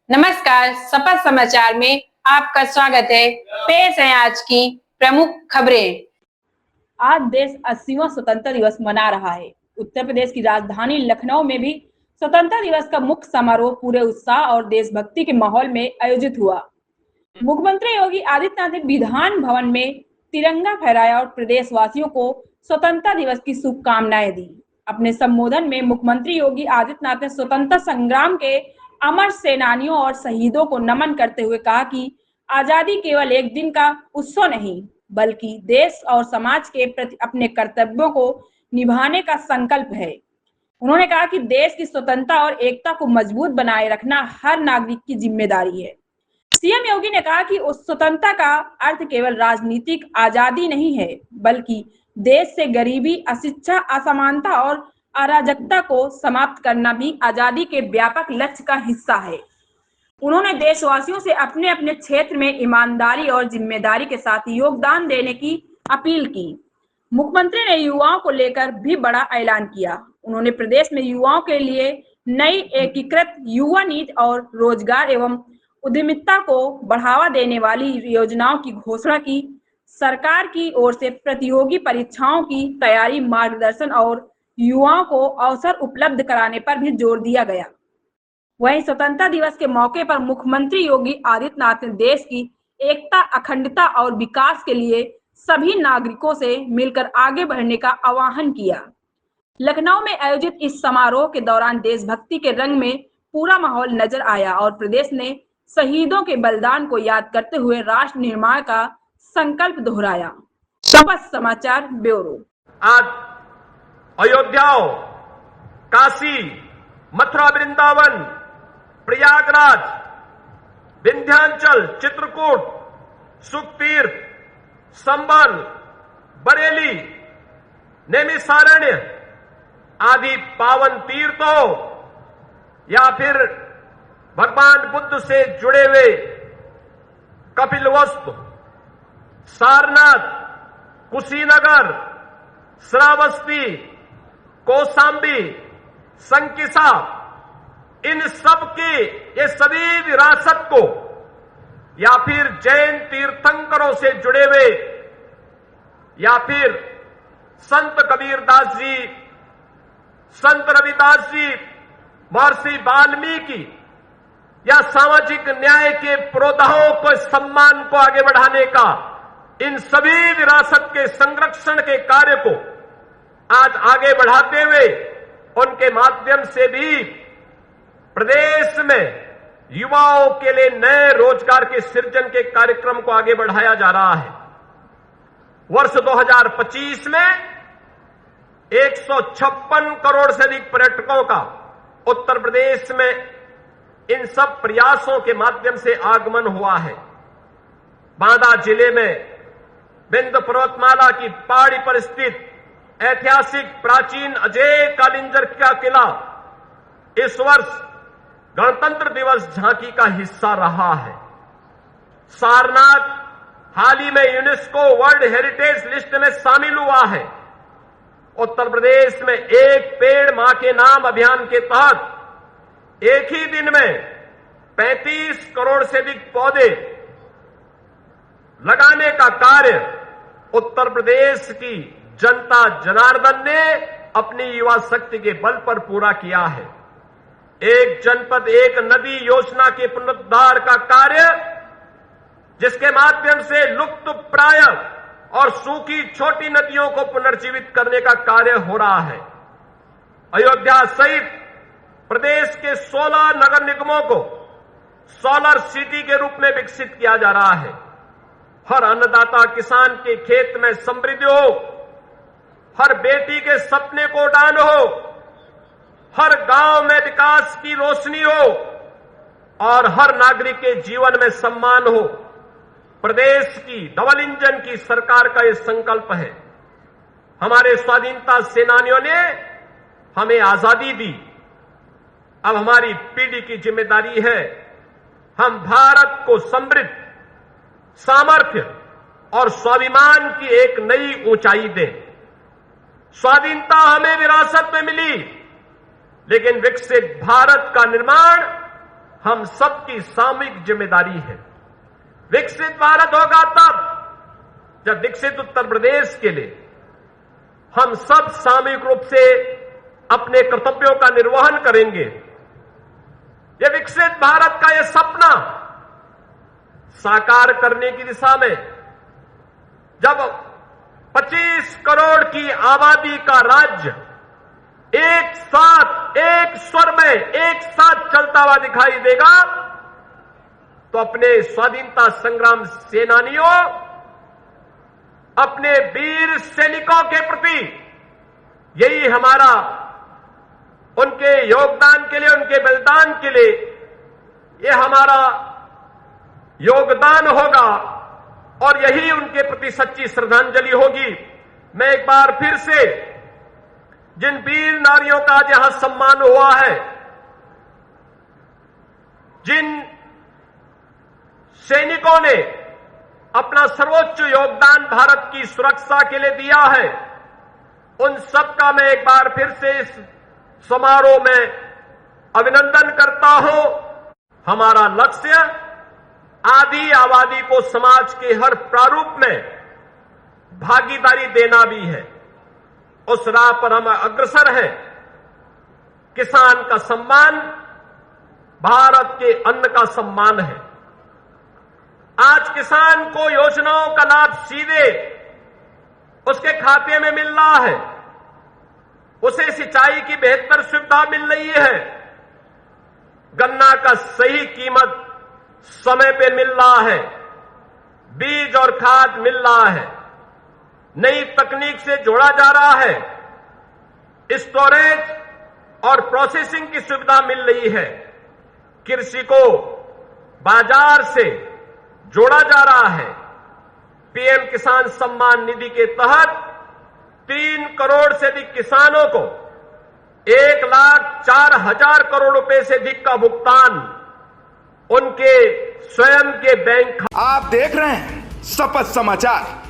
नमस्कार, सपा समाचार में आपका स्वागत है। पेश है आज की प्रमुख खबरें। आज देश 80वां स्वतंत्रता दिवस मना रहा है। उत्तर प्रदेश की राजधानी लखनऊ में भी स्वतंत्रता दिवस का मुख्य समारोह पूरे उत्साह और देशभक्ति के माहौल में आयोजित हुआ। मुख्यमंत्री योगी आदित्यनाथ ने विधान भवन में तिरंगा फहराया और प्रदेशवासियों को स्वतंत्रता दिवस की शुभकामनाएं दी। अपने संबोधन में मुख्यमंत्री योगी आदित्यनाथ ने स्वतंत्रता संग्राम के अमर सेनानियों और शहीदों को नमन करते हुए कहा कि आजादी केवल एक दिन का उत्सव नहीं, बल्कि देश और समाज के प्रति अपने कर्तव्यों को निभाने का संकल्प है। उन्होंने कहा कि देश की स्वतंत्रता और एकता को मजबूत बनाए रखना हर नागरिक की जिम्मेदारी है। सीएम योगी ने कहा कि उस स्वतंत्रता का अर्थ केवल राजनीतिक आजादी नहीं है, बल्कि देश से गरीबी, अशिक्षा, असमानता और अराजकता को समाप्त करना भी आजादी के व्यापक लक्ष्य का हिस्सा है। उन्होंने देशवासियों से अपने अपने क्षेत्र में ईमानदारी और जिम्मेदारी के साथ योगदान देने की अपील की। मुख्यमंत्री ने युवाओं को लेकर भी बड़ा ऐलान किया। उन्होंने प्रदेश में युवाओं के लिए नई एकीकृत युवा नीति और रोजगार एवं उद्यमिता को बढ़ावा देने वाली योजनाओं की घोषणा की। सरकार की ओर से प्रतियोगी परीक्षाओं की तैयारी, मार्गदर्शन और युवाओं को अवसर उपलब्ध कराने पर भी जोर दिया गया। वहीं स्वतंत्रता दिवस के मौके पर मुख्यमंत्री योगी आदित्यनाथ ने देश की एकता, अखंडता और विकास के लिए सभी नागरिकों से मिलकर आगे बढ़ने का आह्वान किया। लखनऊ में आयोजित इस समारोह के दौरान देशभक्ति के रंग में पूरा माहौल नजर आया और प्रदेश ने शहीदों के बलिदान को याद करते हुए राष्ट्र निर्माण का संकल्प दोहराया। सपा समाचार ब्यूरो। आज अयोध्या, काशी, मथुरा, वृंदावन, प्रयागराज, विंध्याचल, चित्रकूट, सुखतीर्थ, संबल, बरेली, नैमिषारण्य आदि पावन तीर्थों या फिर भगवान बुद्ध से जुड़े हुए कपिलवस्तु, सारनाथ, कुशीनगर, श्रावस्ती, कौशाम्बी, संकिसा, इन सब की ये सभी विरासत को या फिर जैन तीर्थंकरों से जुड़े हुए या फिर संत कबीरदास जी, संत रविदास जी, महर्षि वाल्मीकि या सामाजिक न्याय के पुरोधाओं को सम्मान को आगे बढ़ाने का, इन सभी विरासत के संरक्षण के कार्य को आज आगे बढ़ाते हुए उनके माध्यम से भी प्रदेश में युवाओं के लिए नए रोजगार के सृजन के कार्यक्रम को आगे बढ़ाया जा रहा है। वर्ष 2025 में 156 करोड़ से अधिक पर्यटकों का उत्तर प्रदेश में इन सब प्रयासों के माध्यम से आगमन हुआ है। बांदा जिले में विंध्य पर्वतमाला की पहाड़ी पर स्थित ऐतिहासिक प्राचीन अजय कालिंजर का किला इस वर्ष गणतंत्र दिवस झांकी का हिस्सा रहा है। सारनाथ हाल ही में यूनेस्को वर्ल्ड हेरिटेज लिस्ट में शामिल हुआ है। उत्तर प्रदेश में एक पेड़ मां के नाम अभियान के तहत एक ही दिन में 35 करोड़ से अधिक पौधे लगाने का कार्य उत्तर प्रदेश की जनता जनार्दन ने अपनी युवा शक्ति के बल पर पूरा किया है। एक जनपद एक नदी योजना के पुनरुद्धार का कार्य, जिसके माध्यम से लुप्त प्राय और सूखी छोटी नदियों को पुनर्जीवित करने का कार्य हो रहा है। अयोध्या सहित प्रदेश के 16 नगर निगमों को सोलर सिटी के रूप में विकसित किया जा रहा है। हर अन्नदाता किसान के खेत में समृद्धि हो, हर बेटी के सपने को उड़ान हो, हर गांव में विकास की रोशनी हो और हर नागरिक के जीवन में सम्मान हो। प्रदेश की डबल इंजन की सरकार का यह संकल्प है। हमारे स्वाधीनता सेनानियों ने हमें आजादी दी। अब हमारी पीढ़ी की जिम्मेदारी है हम भारत को समृद्ध, सामर्थ्य और स्वाभिमान की एक नई ऊंचाई दें। स्वाधीनता हमें विरासत में मिली, लेकिन विकसित भारत का निर्माण हम सबकी सामूहिक जिम्मेदारी है। विकसित भारत होगा तब जब विकसित उत्तर प्रदेश के लिए हम सब सामूहिक रूप से अपने कर्तव्यों का निर्वहन करेंगे। यह विकसित भारत का यह सपना साकार करने की दिशा में जब 25 करोड़ की आबादी का राज्य एक साथ, एक स्वर में, एक साथ चलता हुआ दिखाई देगा, तो अपने स्वाधीनता संग्राम सेनानियों, अपने वीर सैनिकों के प्रति यही हमारा, उनके योगदान के लिए, उनके बलिदान के लिए यह हमारा योगदान होगा और यही उनके प्रति सच्ची श्रद्धांजलि होगी। मैं एक बार फिर से जिन वीर नारियों का आज यहां सम्मान हुआ है, जिन सैनिकों ने अपना सर्वोच्च योगदान भारत की सुरक्षा के लिए दिया है, उन सबका मैं एक बार फिर से इस समारोह में अभिनंदन करता हूं। हमारा लक्ष्य आधी आबादी को समाज के हर प्रारूप में भागीदारी देना भी है। उस राह पर हम अग्रसर हैं। किसान का सम्मान भारत के अन्न का सम्मान है। आज किसान को योजनाओं का लाभ सीधे उसके खाते में मिल रहा है, उसे सिंचाई की बेहतर सुविधा मिल रही है, गन्ना का सही कीमत समय पे मिल रहा है, बीज और खाद मिल रहा है, नई तकनीक से जोड़ा जा रहा है, स्टोरेज और प्रोसेसिंग की सुविधा मिल रही है, कृषि को बाजार से जोड़ा जा रहा है। पीएम किसान सम्मान निधि के तहत 3 करोड़ से अधिक किसानों को 1,04,000 करोड़ रुपए से अधिक का भुगतान उनके स्वयं के बैंक। आप देख रहे हैं शपथ समाचार।